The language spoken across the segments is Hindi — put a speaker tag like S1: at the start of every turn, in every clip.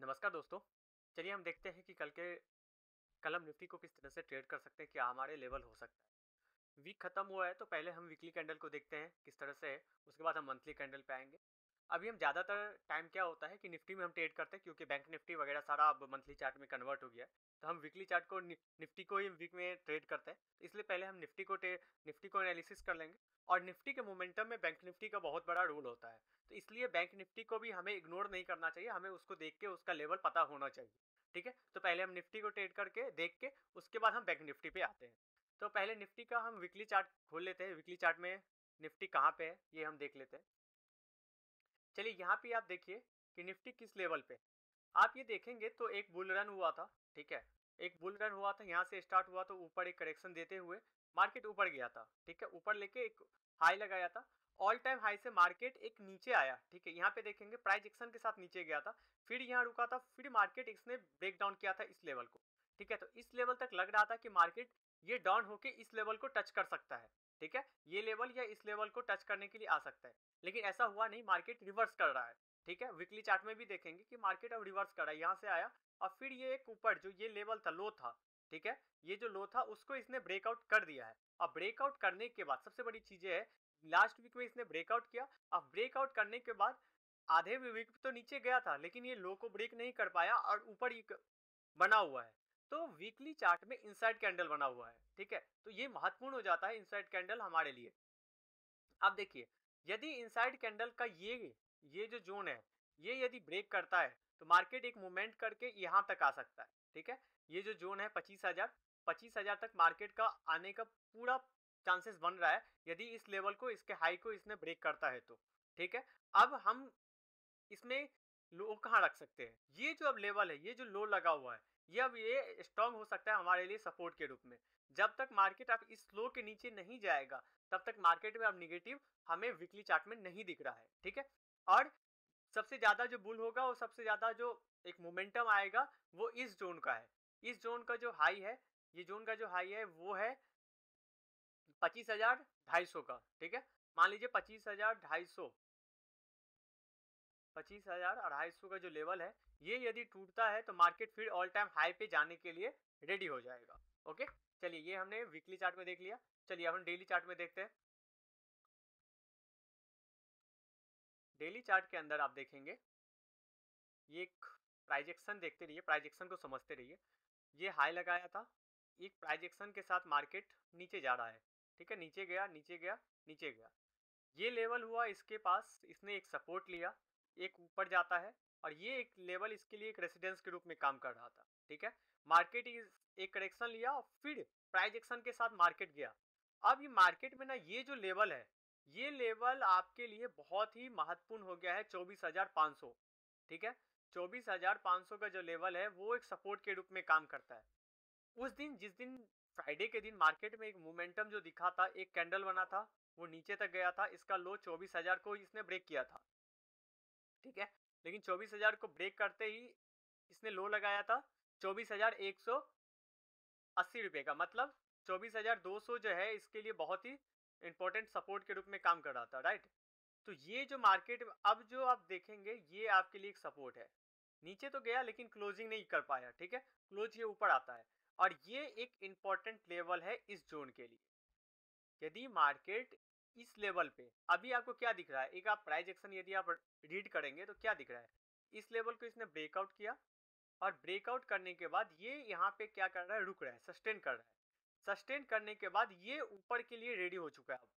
S1: नमस्कार दोस्तों। चलिए हम देखते हैं कि कल हम निफ्टी को किस तरह से ट्रेड कर सकते हैं, क्या हमारे लेवल हो सकता है। वीक खत्म हुआ है तो पहले हम वीकली कैंडल को देखते हैं किस तरह से है, उसके बाद हम मंथली कैंडल पे आएंगे। अभी हम ज़्यादातर टाइम क्या होता है कि निफ्टी में हम ट्रेड करते हैं, क्योंकि बैंक निफ्टी वगैरह सारा अब मंथली चार्ट में कन्वर्ट हो गया है। तो हम वीकली चार्ट को निफ्टी को ही वीक में ट्रेड करते हैं, तो इसलिए पहले हम निफ्टी को एनालिसिस कर लेंगे। और निफ्टी के मोमेंटम में बैंक निफ्टी का बहुत बड़ा रोल होता है, तो इसलिए बैंक निफ्टी को भी हमें इग्नोर नहीं करना चाहिए, हमें उसको देख के उसका लेवल पता होना चाहिए। ठीक है, तो पहले हम निफ्टी को ट्रेड करके देख के उसके बाद हम बैंक निफ्टी पे आते हैं। तो पहले निफ्टी का हम वीकली चार्ट खोल लेते हैं। वीकली चार्ट में निफ्टी कहाँ पे है ये हम देख लेते हैं। चलिए यहाँ पे आप देखिए कि निफ्टी किस लेवल पे। आप ये देखेंगे तो एक बुल रन हुआ था। ठीक है, एक बुल रन हुआ था, यहाँ से स्टार्ट हुआ तो ऊपर एक करेक्शन देते हुए मार्केट ऊपर गया था। ठीक है, ऊपर लेके एक हाई लगाया था। ऑल टाइम हाई से मार्केट एक नीचे आया। ठीक है, यहाँ पे देखेंगे प्राइस एक्शन के साथ नीचे गया था, फिर यहाँ रुका था, फिर मार्केट इसने ब्रेक डाउन किया था इस लेवल को। ठीक है, तो इस लेवल तक लग रहा था कि मार्केट ये डाउन होके इस लेवल को टच कर सकता है। ठीक है, ये लेवल या इस लेवल को टच करने के लिए आ सकता है, लेकिन ऐसा हुआ नहीं, मार्केट रिवर्स कर रहा है। ठीक है, वीकली चार्ट में भी देखेंगे कि मार्केट अब रिवर्स कर रहा है, यहाँ से आया और फिर ये एक ऊपर जो ये लेवल था, लो था। ठीक है, ये जो लो था उसको इसने ब्रेकआउट कर दिया है। अब ब्रेकआउट करने के बाद सबसे बड़ी चीज है, लास्ट वीक में इसने ब्रेकआउट किया। अब ब्रेकआउट करने के बाद आधे वीक तो नीचे गया था, लेकिन ये लो को ब्रेक नहीं कर पाया और ऊपर ही बना हुआ है। तो वीकली चार्ट में इनसाइड कैंडल बना हुआ है। ठीक है, तो ये महत्वपूर्ण हो जाता है इनसाइड कैंडल हमारे लिए। अब देखिए, यदि इनसाइड कैंडल का ये जो जोन है, ये यदि ब्रेक करता है तो मार्केट एक मूवमेंट करके यहाँ तक आ सकता है। ठीक है, ये जो जोन है 25,000 तक मार्केट का आने का पूरा चांसेस बन रहा है, यदि इस लेवल को, इसके हाई को इसने ब्रेक करता है तो। ठीक है, अब हम इसमें लो कहाँ रख सकते हैं, ये जो अब लेवल है, ये जो लो लगा हुआ है, ये अब ये स्ट्रांग हो सकता है हमारे लिए सपोर्ट के रूप में। जब तक मार्केट अब इस लो के नीचे नहीं जाएगा, तब तक मार्केट में अब निगेटिव हमें वीकली चार्ट में नहीं दिख रहा है। ठीक है, और सबसे ज्यादा जो बुल होगा और सबसे ज्यादा जो एक मोमेंटम आएगा वो इस जोन का है। इस जोन का जो हाई है, ये जोन का जो हाई है वो है 25,250 का। ठीक है, मान लीजिए 25,250, 25,250 का जो लेवल है, ये यदि टूटता है तो मार्केट फिर ऑल टाइम हाई पे जाने के लिए रेडी हो जाएगा। ओके, चलिए ये हमने वीकली चार्ट में देख लिया। चलिए अब हम डेली चार्ट में देखते हैं। डेली चार्ट के अंदर आप देखेंगे, ये एक प्राइजेक्शन देखते रहिए, प्राइजेक्शन को समझते रहिए। ये हाई लगाया था, एक प्राइजेक्शन के साथ मार्केट नीचे जा रहा है। ठीक है, नीचे गया, नीचे गया, नीचे गया, ये लेवल हुआ इसके पास, इसने एक सपोर्ट लिया, एक ऊपर जाता है, और ये एक लेवल इसके लिए एक रेसिडेंस के रूप में काम कर रहा था। ठीक है, मार्केट एक करेक्शन लिया और फिर प्राइस एक्शन के साथ मार्केट गया। अब ये मार्केट में ना ये जो लेवल है, ये लेवल आपके लिए बहुत ही महत्वपूर्ण हो गया है, 24,500। ठीक है, 24,500 का जो लेवल है वो एक सपोर्ट के रूप में काम करता है। उस दिन, जिस दिन फ्राइडे के दिन मार्केट में एक मोमेंटम जो दिखा था, एक कैंडल बना था, वो नीचे तक गया था, इसका लो 24,000 को इसने ब्रेक किया था। ठीक है, लेकिन 24,000 को ब्रेक करते ही इसने लो लगाया था 24,180 रुपए का, मतलब 24,200 जो है इसके लिए बहुत ही इंपॉर्टेंट सपोर्ट के रूप में काम कर रहा था। राइट, तो ये जो मार्केट अब जो आप देखेंगे, ये आपके लिए एक सपोर्ट है। नीचे तो गया लेकिन क्लोजिंग नहीं कर पाया। ठीक है, क्लोज ये ऊपर आता है, और ये एक इंपॉर्टेंट लेवल है इस जोन के लिए। यदि मार्केट इस लेवल पे, अभी आपको क्या दिख रहा है, एक आप प्राइस एक्शन यदि आप रीड करेंगे तो क्या दिख रहा है, इस लेवल को इसने ब्रेकआउट किया, और ब्रेकआउट करने के बाद ये यहाँ पे क्या कर रहा है, रुक रहा है, सस्टेन कर रहा है। सस्टेन करने के बाद ये ऊपर के लिए रेडी हो चुका है। अब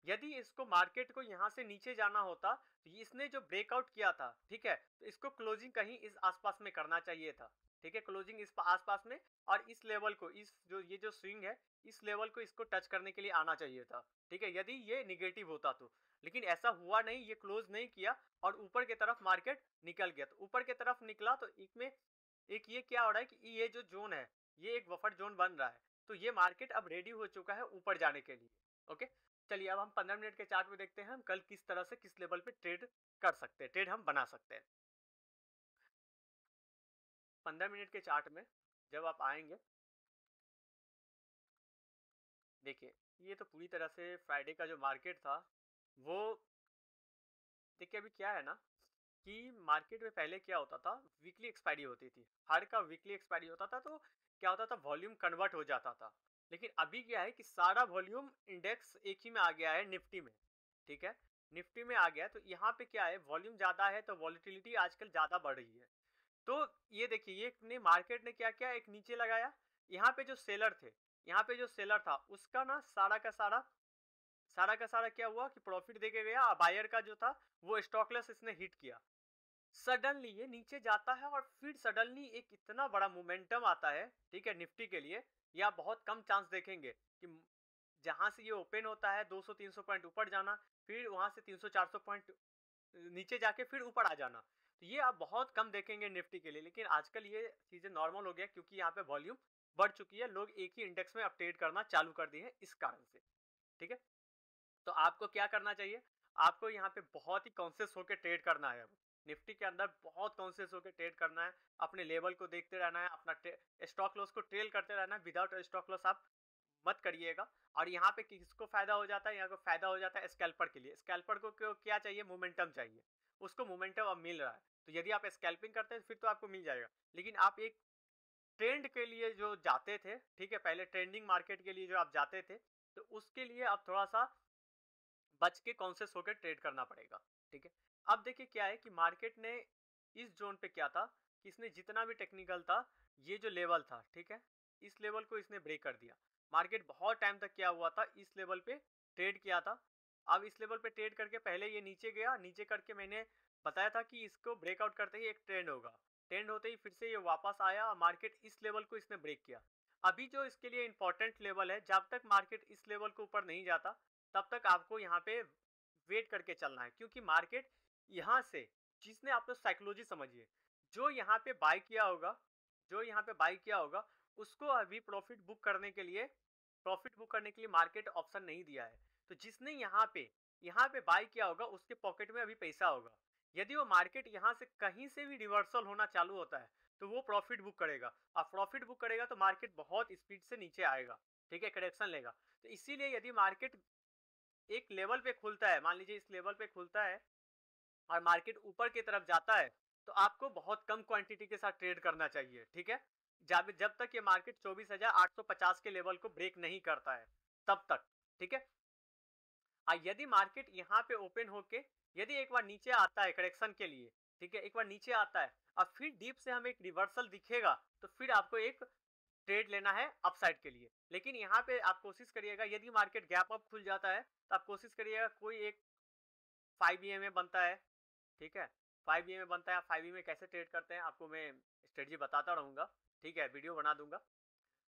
S1: यदि इसको मार्केट को यहाँ से नीचे जाना होता तो इसने जो ब्रेकआउट किया था, ठीक है, तो इसको क्लोजिंग कहीं इस आसपास में करना चाहिए था। ठीक है, क्लोजिंग इस आसपास में, और इस लेवल को, इस जो ये जो स्विंग है, इस लेवल को इसको टच करने के लिए आना चाहिए था। ठीक है, यदि ये निगेटिव होता तो, लेकिन ऐसा हुआ नहीं, ये क्लोज नहीं किया और ऊपर की तरफ मार्केट निकल गया। तो ऊपर की तरफ निकला तो इसमें एक ये क्या हो रहा है कि ये जो जोन है, ये एक बफर जोन बन रहा है, तो ये मार्केट अब रेडी हो चुका है ऊपर जाने के लिए। ओके, चलिए अब हम 15 मिनट के चार्ट में देखते हैं हम कल किस तरह से किस लेवल पे ट्रेड कर सकते हैं, ट्रेड हम बना सकते हैं। 15 मिनट के चार्ट में जब आप आएंगे, देखिए ये तो पूरी तरह से फ्राइडे का जो मार्केट था वो, देखिए अभी क्या है ना, कि मार्केट में पहले क्या होता था, वीकली एक्सपायरी होती थी, हर का वीकली एक्सपायरी होता था, तो क्या होता था, वॉल्यूम कन्वर्ट हो जाता था। लेकिन अभी क्या है कि सारा वॉल्यूम इंडेक्स एक ही में आ गया है, निफ्टी में। ठीक है, निफ्टी में आ गया, तो यहाँ पे क्या है, वॉल्यूम ज्यादा है तो वॉलिटिलिटी आजकल ज्यादा बढ़ रही है। तो ये देखिए, ये ने मार्केट ने क्या किया, एक नीचे लगाया, यहाँ पे जो सेलर थे, यहाँ पे जो सेलर था उसका ना सारा का सारा क्या हुआ कि प्रॉफिट देके गया, बायर का जो था वो स्टॉक लॉस इसने हिट किया। सडनली ये नीचे जाता है और फिर सडनली एक इतना बड़ा मोमेंटम आता है, ठीक है, निफ्टी के लिए। या बहुत कम चांस देखेंगे कि जहां से ये ओपन होता है 200-300 पॉइंट ऊपर जाना, फिर वहां से 300-400 पॉइंट नीचे जाके फिर ऊपर आ जाना। तो ये आप बहुत कम देखेंगे निफ्टी के लिए, लेकिन आजकल ये चीजें नॉर्मल हो गया क्योंकि यहाँ पे वॉल्यूम बढ़ चुकी है, लोग एक ही इंडेक्स में अपडेट करना चालू कर दिए हैं इस कारण से। ठीक है, तो आपको क्या करना चाहिए, आपको यहाँ पे बहुत ही कॉन्शियस होकर ट्रेड करना है। अब निफ्टी के अंदर बहुत कॉन्शियस होकर ट्रेड करना है, अपने लेवल को देखते रहना है, अपना स्टॉक लॉस को ट्रेल करते रहना है। विदाउट स्टॉक लॉस आप मत करिएगा। और यहाँ पे किसको फायदा हो जाता है, यहाँ को फायदा हो जाता है स्कैल्पर के लिए। स्कैल्पर को क्या चाहिए, मोमेंटम चाहिए, उसको मोमेंटम अब मिल रहा है, तो यदि आप स्कैल्पिंग करते हैं फिर तो आपको मिल जाएगा। लेकिन आप एक ट्रेंड के लिए जो जाते थे, ठीक है, पहले ट्रेंडिंग मार्केट के लिए जो आप जाते थे, तो उसके लिए आप थोड़ा सा बच के कॉन्शियस होकर ट्रेड करना पड़ेगा। ठीक है, अब देखिए क्या है कि मार्केट ने इस जोन पे क्या था कि इसने जितना भी टेक्निकल था, ये जो लेवल था, ठीक है, इस लेवल को इसने ब्रेक कर दिया। मार्केट बहुत टाइम तक क्या हुआ था, इस लेवल पे ट्रेड किया था। अब इस लेवल पे ट्रेड करके पहले ये नीचे गया, नीचे करके मैंने बताया था कि इसको ब्रेकआउट करते ही एक ट्रेंड होगा, ट्रेंड होते ही फिर से ये वापस आया, मार्केट इस लेवल को इसने ब्रेक किया। अभी जो इसके लिए इंपॉर्टेंट लेवल है, जब तक मार्केट इस लेवल को ऊपर नहीं जाता तब तक आपको यहाँ पे वेट करके चलना है, क्योंकि मार्केट यहाँ से, जिसने आप लोग साइकोलॉजी समझिए, जो यहाँ पे बाय किया होगा, जो यहाँ पे बाय किया होगा, उसको अभी प्रॉफिट बुक करने के लिए मार्केट ऑप्शन नहीं दिया है। तो जिसने यहाँ पे बाय किया होगा उसके पॉकेट में अभी पैसा होगा। यदि वो मार्केट यहाँ से कहीं से भी रिवर्सल होना चालू होता है तो वो प्रॉफिट बुक करेगा, और प्रॉफिट बुक करेगा तो मार्केट बहुत स्पीड से नीचे आएगा, ठीक है, करेक्शन लेगा। तो इसीलिए यदि मार्केट एक लेवल पे खुलता है, मान लीजिए इस लेवल पे खुलता है और मार्केट ऊपर की तरफ जाता है, तो आपको बहुत कम क्वांटिटी के साथ ट्रेड करना चाहिए। ठीक है, जब जब तक ये मार्केट 24,850 के लेवल को ब्रेक नहीं करता है तब तक। ठीक है, यदि मार्केट यहाँ पे ओपन होके यदि एक बार नीचे आता है करेक्शन के लिए, ठीक है, एक बार नीचे आता है और फिर डीप से हमें एक रिवर्सल दिखेगा, तो फिर आपको एक ट्रेड लेना है अपसाइड के लिए। लेकिन यहाँ पे आप कोशिश करिएगा, यदि मार्केट गैप अप खुल जाता है तो आप कोशिश करिएगा कोई एक 5 EMA बनता है, ठीक है, 5 EMA बनता है। 5 EMA कैसे ट्रेड करते हैं आपको मैं स्ट्रेटजी बताता रहूंगा, ठीक है, वीडियो बना दूंगा।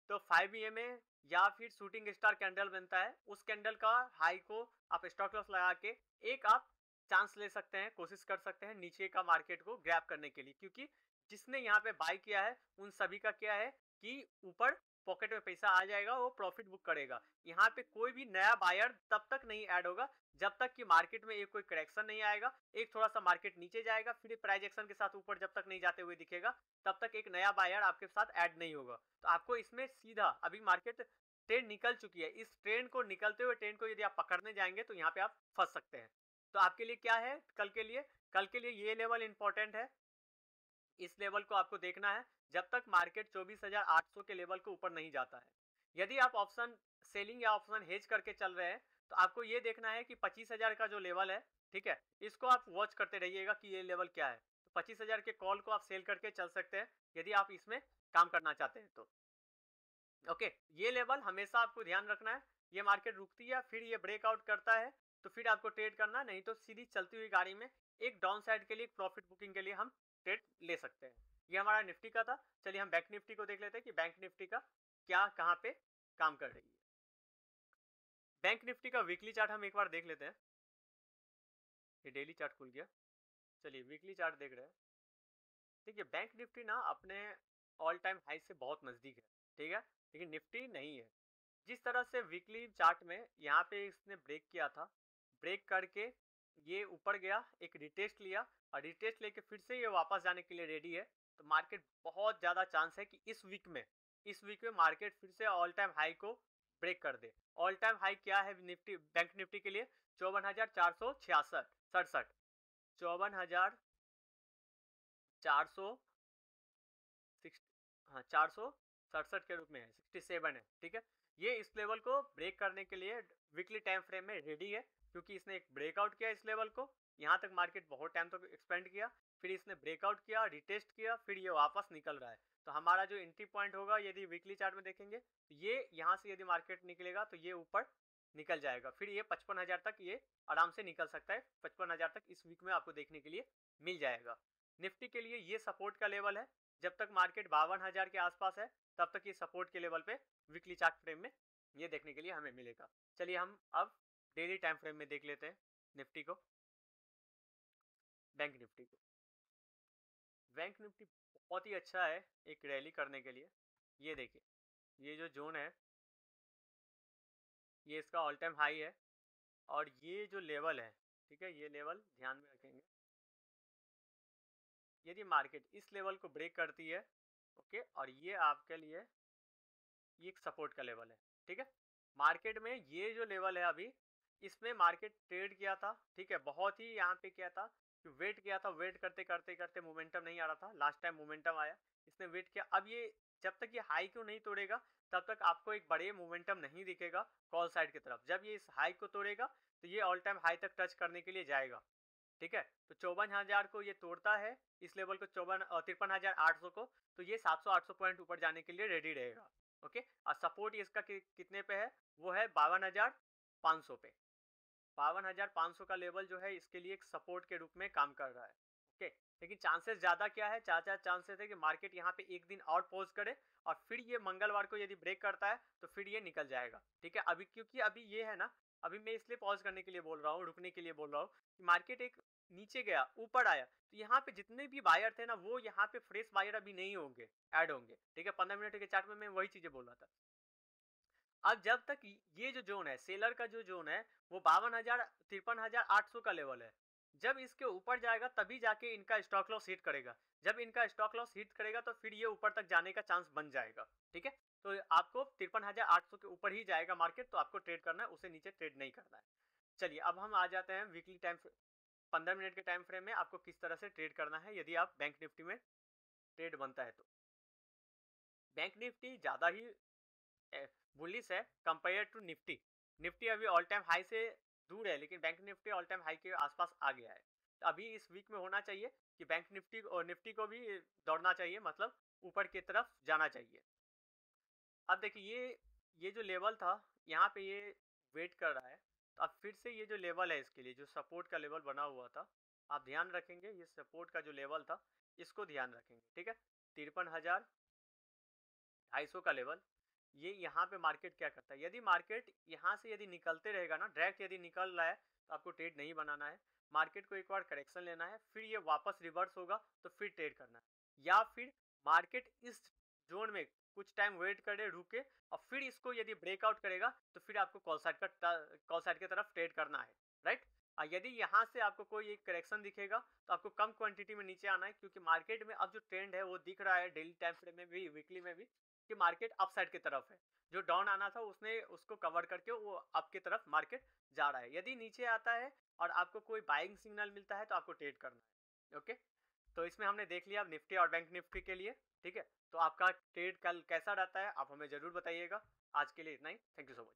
S1: तो 5 EMA या फिर शूटिंग स्टार कैंडल बनता है, उस कैंडल का हाई को आप स्टॉप लॉस लगा के एक आप चांस ले सकते हैं, कोशिश कर सकते हैं नीचे का मार्केट को ग्रैब करने के लिए, क्योंकि जिसने यहाँ पे बाय किया है उन सभी का क्या है कि ऊपर पॉकेट में पैसा आ जाएगा, वो प्रॉफिट बुक करेगा। यहाँ पे कोई भी नया बायर तब तक नहीं ऐड होगा जब तक कि मार्केट में एक कोई करेक्शन नहीं आएगा, एक थोड़ा सा मार्केट नीचे जाएगा, फिर प्राइस एक्शन के साथ ऊपर जब तक नहीं जाते हुए दिखेगा, तब तक एक नया बायर आपके साथ ऐड नहीं होगा। तो आपको इसमें सीधा, अभी मार्केट ट्रेंड निकल चुकी है, इस ट्रेंड को निकलते हुए ट्रेंड को यदि आप पकड़ने जाएंगे तो यहाँ पे आप फंस सकते हैं। तो आपके लिए क्या है, कल के लिए ये लेवल इंपॉर्टेंट है, इस लेवल को आपको देखना है जब तक मार्केट 24,800 के लेवल को ऊपर नहीं जाता है। यदि आप ऑप्शन सेलिंग या ऑप्शन हेज करके चल रहे हैं तो आपको ये देखना है कि 25,000 का जो लेवल है, ठीक है, इसको आप वॉच करते रहिएगा कि ये लेवल क्या है। तो 25,000 के कॉल को आप सेल करके चल सकते हैं यदि आप इसमें काम करना चाहते हैं तो। ओके, ये लेवल हमेशा आपको ध्यान रखना है। ये मार्केट रुकती है फिर ये ब्रेकआउट करता है तो फिर आपको ट्रेड करना, नहीं तो सीधी चलती हुई गाड़ी में एक डाउन साइड के लिए, प्रॉफिट बुकिंग के लिए हम ट्रेड ले सकते हैं। ये हमारा निफ्टी का था। चलिए हम बैंक निफ्टी को देख लेते हैं कि बैंक निफ्टी का क्या कहाँ पे काम कर रही है। बैंक निफ्टी का वीकली चार्ट हम एक बार देख लेते हैं। ये डेली चार्ट खुल गया, चलिए वीकली चार्ट देख रहे हैं। देखिए बैंक निफ्टी ना अपने ऑल टाइम हाई से बहुत नज़दीक है, ठीक है, लेकिन निफ्टी नहीं है। जिस तरह से वीकली चार्ट में यहाँ पे इसने ब्रेक किया था, ब्रेक करके ये ऊपर गया, एक रिटेस्ट लिया और रिटेस्ट लेके फिर से ये वापस जाने के लिए रेडी है। तो मार्केट बहुत ज़्यादा चांस है कि इस वीक में मार्केट फिर से ऑल टाइम हाई को ब्रेक कर दे। ऑल टाइम हाई क्या है निफ्टी, बैंक निफ्टी के लिए 54,466 67, 54,000 400 हाँ 467 के रूप में है, 67 है, ठीक है। ये इस लेवल को ब्रेक करने के लिए वीकली टाइम फ्रेम में रेडी है, क्योंकि इसने एक ब्रेकआउट किया इस लेवल को। यहाँ तक मार्केट बहुत टाइम तक एक्सपेंड किया, फिर इसने ब्रेकआउट किया, रिटेस्ट किया, फिर ये वापस निकल रहा है। तो हमारा जो एंट्री पॉइंट होगा, यदि वीकली चार्ट में देखेंगे, तो ये यहाँ से यदि मार्केट निकलेगा तो ये ऊपर निकल जाएगा, फिर ये 55,000 तक ये आराम से निकल सकता है। 55,000 तक इस वीक में आपको देखने के लिए मिल जाएगा। निफ्टी के लिए ये सपोर्ट का लेवल है। जब तक मार्केट 52,000 के आसपास है, तब तक ये सपोर्ट के लेवल पे वीकली चार्ट फ्रेम में ये देखने के लिए हमें मिलेगा। चलिए हम अब डेली टाइम फ्रेम में देख लेते हैं निफ्टी को, बैंक निफ्टी को। बैंक निफ्टी बहुत ही अच्छा है एक रैली करने के लिए। ये देखिए, ये जो जोन है, ये इसका ऑल टाइम हाई है, और ये जो लेवल है, ठीक है, ये लेवल ध्यान में रखेंगे। यदि मार्केट इस लेवल को ब्रेक करती है, ओके, और ये आपके लिए ये एक सपोर्ट का लेवल है, ठीक है। मार्केट में ये जो लेवल है अभी, इसमें मार्केट ट्रेड किया था, ठीक है, बहुत ही यहाँ पे किया था कि वेट किया था, वेट करते करते करते मोमेंटम नहीं आ रहा था। लास्ट टाइम मोमेंटम आया, इसने वेट किया। अब ये जब तक ये हाई को नहीं तोड़ेगा, तब तक आपको एक बड़े मोमेंटम नहीं दिखेगा कॉल साइड की तरफ। जब ये इस हाई को तोड़ेगा, तो ये ऑल टाइम हाई तक टच करने के लिए जाएगा, ठीक है। तो 54,000 को ये तोड़ता है, इस लेवल को 53,800 को, तो ये 700-800 पॉइंट ऊपर जाने के लिए रेडी रहेगा, ओके। और सपोर्ट इसका कितने पे है, वो है 52,500 पे। 52,500 का लेवल जो है इसके लिए एक सपोर्ट के रूप में काम कर रहा है, ओके। लेकिन चांसेस ज़्यादा क्या है, चार चांसेस है कि मार्केट यहाँ पे एक दिन और पॉज करे, और फिर ये मंगलवार को यदि ब्रेक करता है तो फिर ये निकल जाएगा, ठीक है। अभी क्योंकि अभी ये है ना, अभी मैं इसलिए पॉज करने के लिए बोल रहा हूँ, रुकने के लिए बोल रहा हूँ कि मार्केट एक नीचे गया, ऊपर आया, तो यहाँ पे जितने भी बायर थे ना, वो यहाँ पे फ्रेश बायर अभी नहीं होंगे, ऐड होंगे, ठीक है। 15 मिनट के चार्ट में मैं वही चीजें बोल रहा था। अब जब तक ये जो जोन है, सेलर का जो जोन है, वो 53,800 का लेवल है। जब इसके ऊपर जाएगा तभी जाके इनका स्टॉक लॉस हिट करेगा। जब इनका स्टॉक लॉस हिट करेगा तो फिर ये ऊपर तक जाने का चांस बन जाएगा, ठीक है। तो आपको 53,800 के ऊपर ही जाएगा मार्केट, तो आपको ट्रेड करना है, उसे नीचे ट्रेड नहीं करना है। चलिए अब हम आ जाते हैं वीकली टाइम, 15 मिनट के टाइम फ्रेम में आपको किस तरह से ट्रेड करना है यदि आप बैंक निफ्टी में ट्रेड बनता है तो। बैंक निफ्टी ज़्यादा ही बुलिश है कंपेयर टू निफ्टी। निफ्टी अभी ऑल टाइम हाई से दूर है, लेकिन bank Nifty all time high के आसपास आ गया है। तो अभी इस वीक में होना चाहिए कि बैंक निफ्टी और निफ्टी को भी दौड़ना चाहिए, मतलब ऊपर की तरफ जाना चाहिए। अब देखिए, ये जो लेवल था, यहाँ पे ये वेट कर रहा है, तो अब फिर से ये जो लेवल है इसके लिए जो सपोर्ट का लेवल बना हुआ था, आप ध्यान रखेंगे, ये सपोर्ट का जो लेवल था इसको ध्यान रखेंगे, ठीक है। 53,250 का लेवल, ये यहाँ पे मार्केट क्या करता है, यदि मार्केट यहाँ से यदि निकलते रहेगा ना, डायरेक्ट यदि निकल रहा है, तो आपको ट्रेड नहीं बनाना है। मार्केट को एक बार करेक्शन लेना है, फिर ये वापस रिवर्स होगा तो फिर ट्रेड करना है, या फिर मार्केट इस जोन में कुछ टाइम वेट करे, रुके, और फिर इसको यदि ब्रेकआउट करेगा तो फिर आपको कॉल साइड की तरफ ट्रेड करना है, राइट। यदि यहाँ से आपको कोई एक करेक्शन दिखेगा तो आपको कम क्वांटिटी में नीचे आना है, क्योंकि मार्केट में अब जो ट्रेंड है वो दिख रहा है डेली टाइम फ्रेम में भी, वीकली में भी, कि मार्केट अप साइड की तरफ है। जो डाउन आना था उसने उसको कवर करके वो अप की तरफ मार्केट जा रहा है। यदि नीचे आता है और आपको कोई बाइंग सिग्नल मिलता है तो आपको ट्रेड करना है, ओके। तो इसमें हमने देख लिया निफ्टी और बैंक निफ्टी के लिए, ठीक है। तो आपका ट्रेड कल कैसा रहता है आप हमें ज़रूर बताइएगा। आज के लिए इतना ही, थैंक यू सो मच।